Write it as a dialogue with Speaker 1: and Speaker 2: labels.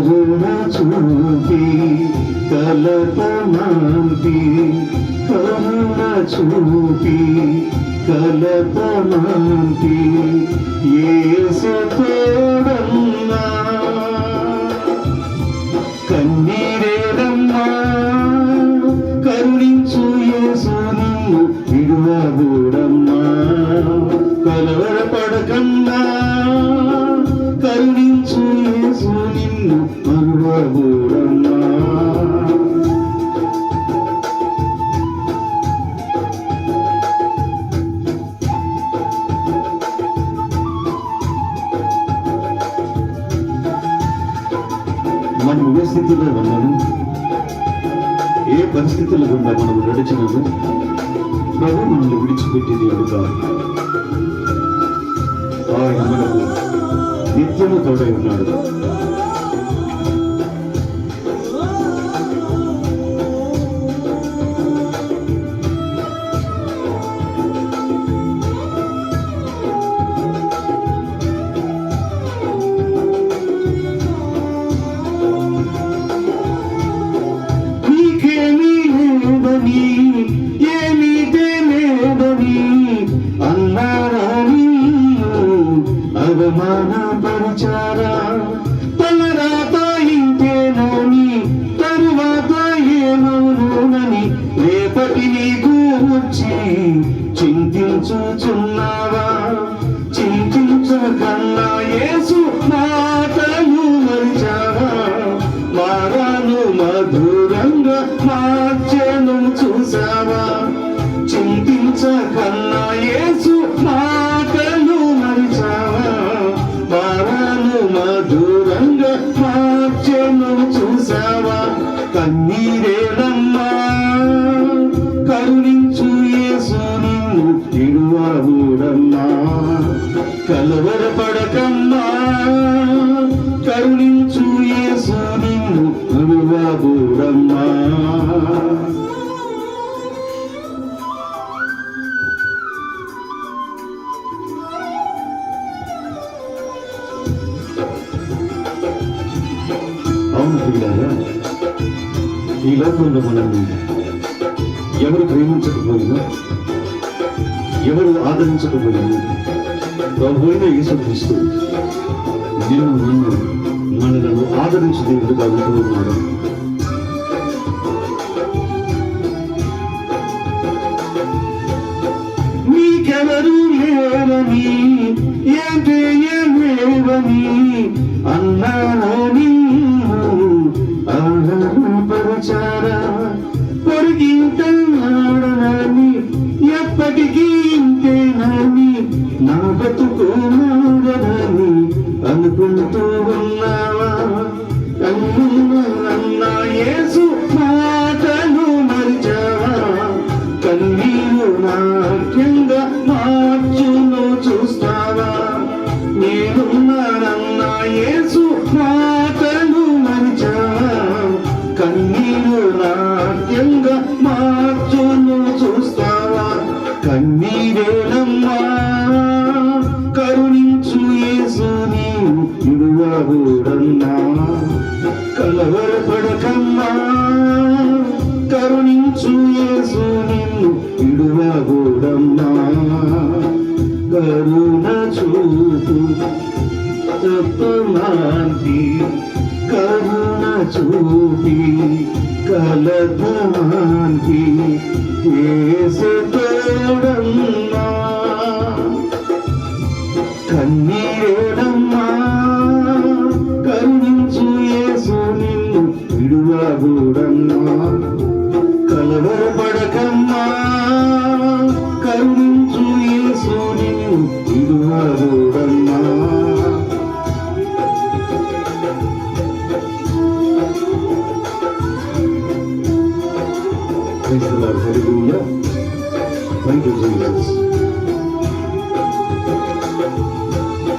Speaker 1: కరుణ చూపి కలత మాంపి కరుణ చూపి కలత మాంపి యేసు తోడన్నా కన్నీరేడమ్మా కరుణించు యేసు నిన్ను విడువబోడమ్మా కలవరపడకన్నా కరుణించు యేసు నిన్ను మరువబోడమ్మా మనం ఏ స్థితిలో ఉన్నాము, ఏ పరిస్థితుల గుండా మనం నడిచినాము, ప్రభు మనల్ని విడిచిపెట్టేది అడుగా. ఆయన మనకు నిత్యము తోడై ఉన్నాడు. అవమానపరిచారా తలరాత ఇంతేనని తరువాత ఏమవునని రేపటిని గూర్చి చింతించుచున్నావా? చింతించకన్నా యేసు మాటలు మరిచావా? మారాను మధురంగా మార్చెను చూసావా? చింతించకన్నా యేసు మాటలు మరిచావా? మారాను మధురంగా మార్చెను చూసావా? కన్నీరేనమ్మా కరుణించు యేసు నిన్ను విడువబోడమ్మా కలవరపడకమ్మా కరుణించు యేసు నిన్ను విడువబోడమ్మా. అవును పిల్లారా, ఈ లోకంలో మనల్ని ఎవరు ప్రేమించకపోయినా, ఎవరు ఆదరించకపోయినా, ప్రభువైన యేసుక్రీస్తు నిన్ను మనలను ఆదరించే దేవుడుగా ఉంటూ ఉన్నాడు. నీకెవరు లేరని ఏంటే ఏం లేవని అన్నానని ఆహ్లాదపరచారా? పొరిగింటాడనని ఎప్పటికీ ఇంతేనని నా బతుకు మారదని అనుకుంటూ ఉన్నావా? అన్నా యేసు మాటలు మరిచావా? కన్నీరు నాట్యంగా మార్చును చూస్తావా? నేనున్నానన్నా యేసు మాటలు మరిచావా? కన్నీరు నాట్యంగా మార్చును చూస్తావా? కన్నీరేనమ్మా కరుణించు యేసు నీవు విడువబోడన్నా కలవరపడకమ్మా కరుణించు యేసు నిన్ను విడువబోడమ్మా. కరుణ చూపు తప్పమాంతి కరుణ చూపి కలతమాంతి యేసు తోడమ్మా కన్నీరేడమ్మా కరుణించు యేసు నిన్ను విడువబోడమ్మా కలవరపడకమ్మా కరుణించు యేసు నిన్ను విడువబోడమ్మా. Praise the Lord. Hallelujah. Thank you, Jesus.